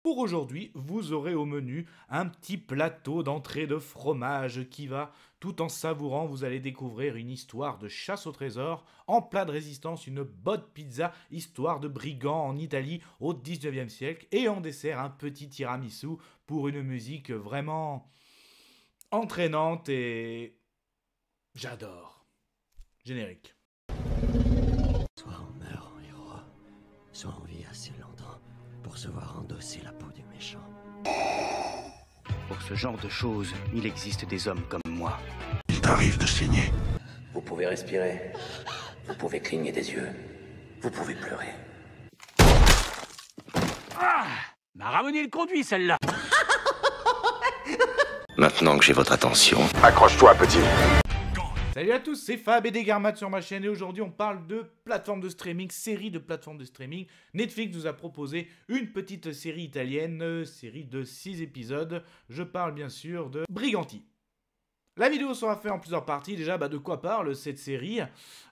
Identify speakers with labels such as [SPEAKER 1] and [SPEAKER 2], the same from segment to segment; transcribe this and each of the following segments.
[SPEAKER 1] Pour aujourd'hui, vous aurez au menu un petit plateau d'entrée de fromage qui va, tout en savourant, vous allez découvrir une histoire de chasse au trésor, en plat de résistance, une bonne pizza, histoire de brigands en Italie au 19e siècle, et en dessert, un petit tiramisu pour une musique vraiment entraînante et j'adore. Générique.
[SPEAKER 2] Soit on meurt en héros, soit on vit assez longtemps pour se voir endosser la peau du méchant.
[SPEAKER 3] Pour ce genre de choses, il existe des hommes comme moi.
[SPEAKER 4] Il t'arrive de saigner.
[SPEAKER 5] Vous pouvez respirer. Vous pouvez cligner des yeux. Vous pouvez pleurer.
[SPEAKER 3] M'a ramené le conduit, celle-là.
[SPEAKER 5] Maintenant que j'ai votre attention,
[SPEAKER 4] Accroche-toi, petit.
[SPEAKER 1] Salut à tous, c'est Fab et Desgarmat sur ma chaîne et aujourd'hui on parle de plateforme de streaming, série de plateformes de streaming. Netflix nous a proposé une petite série italienne, série de 6 épisodes. Je parle bien sûr de Briganti. La vidéo sera faite en plusieurs parties. Déjà, de quoi parle cette série?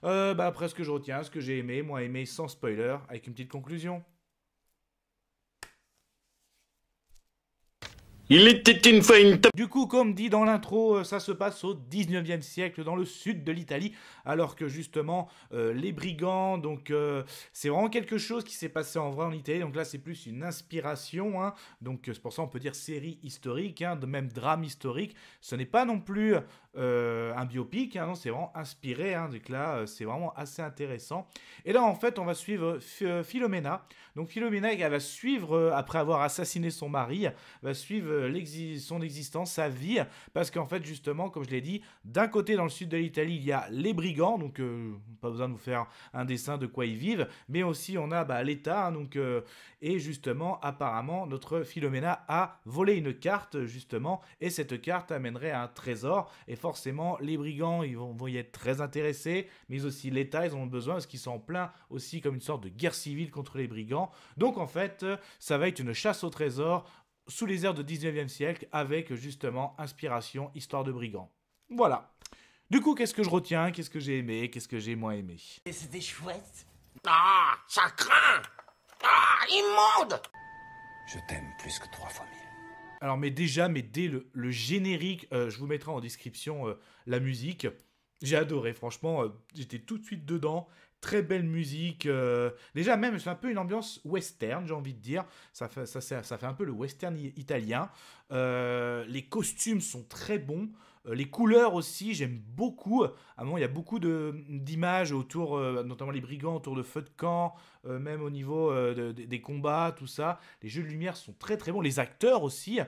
[SPEAKER 1] Après ce que je retiens, ce que j'ai aimé, moi aimé sans spoiler, avec une petite conclusion.
[SPEAKER 4] Il était une fois une
[SPEAKER 1] Du coup, comme dit dans l'intro, ça se passe au 19e siècle, dans le sud de l'Italie, alors que justement, les brigands, donc c'est vraiment quelque chose qui s'est passé en vrai en Italie, donc là c'est plus une inspiration, hein, donc c'est pour ça on peut dire série historique, hein, de même drame historique, ce n'est pas non plus un biopic, hein, non, c'est vraiment inspiré, hein, donc là c'est vraiment assez intéressant. Et là en fait on va suivre Philomena, donc Philomena elle va suivre, après avoir assassiné son mari, va suivre son existence, sa vie, parce qu'en fait justement, comme je l'ai dit, d'un côté dans le sud de l'Italie, il y a les brigands, donc pas besoin de vous faire un dessin de quoi ils vivent, mais aussi on a l'État, hein, donc et justement apparemment notre Philomena a volé une carte justement, et cette carte amènerait à un trésor, et forcément les brigands ils vont y être très intéressés, mais aussi l'État ils en ont besoin parce qu'ils sont en plein aussi comme une sorte de guerre civile contre les brigands, donc en fait ça va être une chasse au trésor sous les airs du 19e siècle, avec justement inspiration, histoire de brigands. Voilà. Du coup, qu'est-ce que je retiens? Qu'est-ce que j'ai aimé? Qu'est-ce que j'ai moins aimé?
[SPEAKER 6] Et c'était chouette.
[SPEAKER 7] Ah, ça craint. Ah, immonde.
[SPEAKER 5] je t'aime plus que 3 fois 1000.
[SPEAKER 1] Alors, mais dès le générique, je vous mettrai en description la musique. J'ai adoré, franchement, j'étais tout de suite dedans. Très belle musique. Déjà, même, c'est un peu une ambiance western, j'ai envie de dire. Ça fait un peu le western italien. Les costumes sont très bons. Les couleurs aussi, j'aime beaucoup. À un moment, il y a beaucoup d'images autour, notamment les brigands, autour de feux de camp, même au niveau des combats, tout ça. Les jeux de lumière sont très très bons. Les acteurs aussi,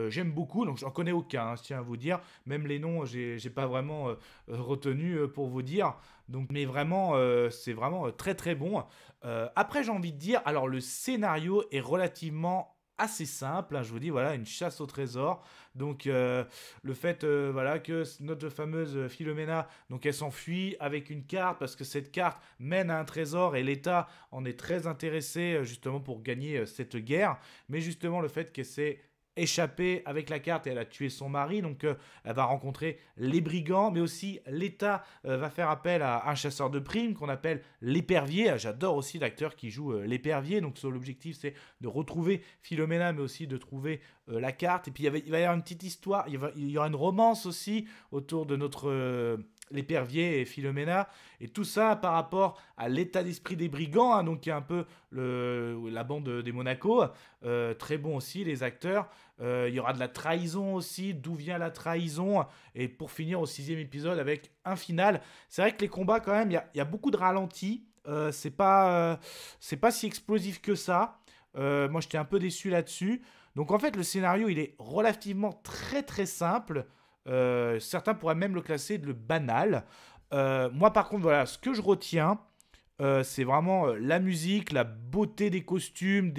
[SPEAKER 1] j'aime beaucoup. Donc, j'en connais aucun, hein, je tiens à vous dire. Même les noms, j'ai pas vraiment retenu pour vous dire. Donc, mais vraiment, c'est vraiment très très bon. Après, j'ai envie de dire, alors le scénario est relativement assez simple, hein, je vous dis, voilà, une chasse au trésor. Donc, le fait, voilà, que notre fameuse Philomena, donc elle s'enfuit avec une carte parce que cette carte mène à un trésor et l'État en est très intéressé justement pour gagner cette guerre. Mais justement, le fait qu'elle s'est échappée avec la carte et elle a tué son mari, donc elle va rencontrer les brigands, mais aussi l'État va faire appel à un chasseur de primes qu'on appelle l'épervier. J'adore aussi l'acteur qui joue l'épervier, donc l'objectif c'est de retrouver Philomena, mais aussi de trouver la carte. Et puis il va y avoir une petite histoire, il y aura une romance aussi autour de notre l'épervier et Philomena, et tout ça par rapport à l'état d'esprit des brigands, hein, donc il y a un peu la bande des Monaco, très bon aussi les acteurs. Il y aura de la trahison aussi, d'où vient la trahison, et pour finir au 6e épisode avec un final. C'est vrai que les combats quand même, il y a beaucoup de ralentis, c'est pas si explosif que ça. Moi j'étais un peu déçu là-dessus. Donc en fait le scénario il est relativement très très simple. Certains pourraient même le classer de banal. Moi par contre voilà, ce que je retiens, c'est vraiment la musique, la beauté des costumes,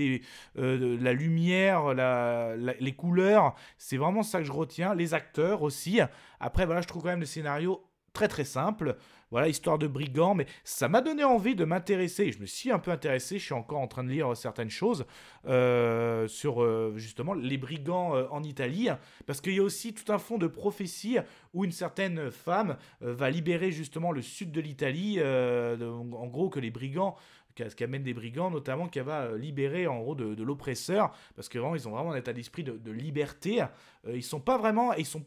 [SPEAKER 1] la lumière, les couleurs. C'est vraiment ça que je retiens. Les acteurs aussi. Après, voilà, je trouve quand même le scénario très très simple. Voilà, histoire de brigands. Mais ça m'a donné envie de m'intéresser. Je me suis un peu intéressé. Je suis encore en train de lire certaines choses sur justement les brigands en Italie. Parce qu'il y a aussi tout un fond de prophétie où une certaine femme va libérer justement le sud de l'Italie. En gros, que les brigands qui amène des brigands, notamment qui va libérer en gros de l'oppresseur, parce que vraiment, ils ont vraiment un état d'esprit de liberté. Ils sont pas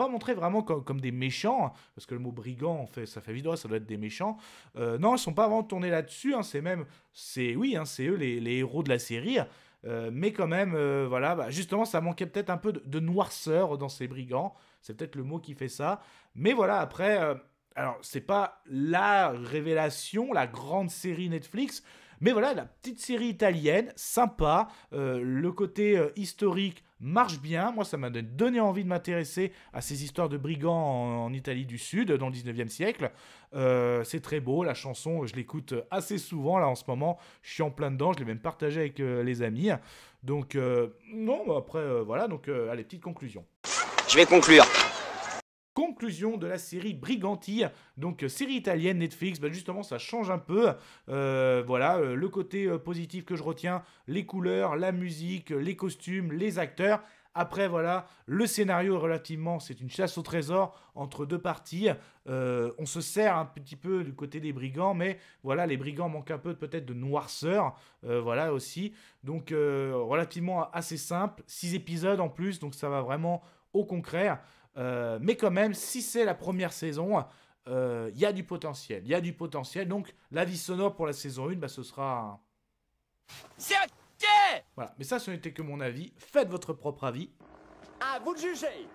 [SPEAKER 1] montrés vraiment comme des méchants, parce que le mot brigand, ça fait vite, ça doit être des méchants. Non, ils sont pas vraiment tournés là-dessus, hein, c'est eux les héros de la série. Mais quand même, voilà, justement, ça manquait peut-être un peu de noirceur dans ces brigands. C'est peut-être le mot qui fait ça. Mais voilà, après, alors, c'est pas la révélation, la grande série Netflix, mais voilà, la petite série italienne, sympa. Le côté historique marche bien. Moi, ça m'a donné envie de m'intéresser à ces histoires de brigands en Italie du Sud, dans le 19e siècle. C'est très beau. La chanson, je l'écoute assez souvent, là, en ce moment. Je suis en plein dedans. Je l'ai même partagé avec les amis. Donc, non, après, voilà. Donc, allez, petite conclusion.
[SPEAKER 7] Je vais conclure.
[SPEAKER 1] Conclusion de la série Brigantine, donc série italienne Netflix, justement ça change un peu, voilà, le côté positif que je retiens, les couleurs, la musique, les costumes, les acteurs. Après voilà, le scénario est relativement, c'est une chasse au trésor entre deux parties, on se sert un petit peu du côté des brigands, mais voilà, les brigands manquent un peu peut-être de noirceur, voilà aussi, donc relativement assez simple, 6 épisodes en plus, donc ça va vraiment au concret. Mais quand même, si c'est la première saison, il y a du potentiel. Il y a du potentiel. Donc, l'avis sonore pour la saison 1, ce sera...
[SPEAKER 7] C'est ok.
[SPEAKER 1] Voilà. Mais ça, ce n'était que mon avis. Faites votre propre avis.
[SPEAKER 7] À vous de juger.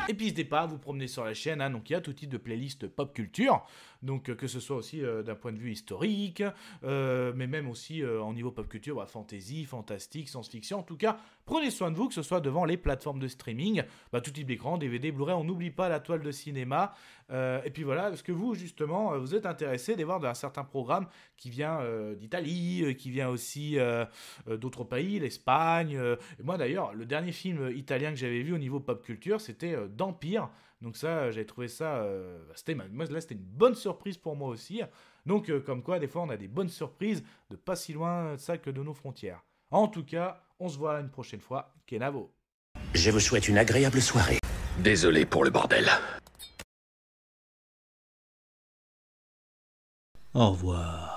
[SPEAKER 1] Et puis n'hésitez pas à vous promener sur la chaîne, hein, donc il y a tout type de playlist pop culture, donc que ce soit aussi d'un point de vue historique, mais même aussi en niveau pop culture, fantasy, fantastique, science-fiction, en tout cas, prenez soin de vous, que ce soit devant les plateformes de streaming, tout type d'écran, DVD, Blu-ray, on n'oublie pas la toile de cinéma, et puis voilà, est-ce que vous justement, vous êtes intéressé de voir d'un certain programme qui vient d'Italie, qui vient aussi d'autres pays, l'Espagne, et moi d'ailleurs, le dernier film italien que j'avais vu au niveau pop culture, c'était d'Empire, donc ça j'avais trouvé ça c'était une bonne surprise pour moi aussi, donc comme quoi des fois on a des bonnes surprises de pas si loin de ça que de nos frontières. En tout cas, on se voit une prochaine fois. Kenavo.
[SPEAKER 2] Je vous souhaite une agréable soirée.
[SPEAKER 4] Désolé pour le bordel.
[SPEAKER 6] Au revoir.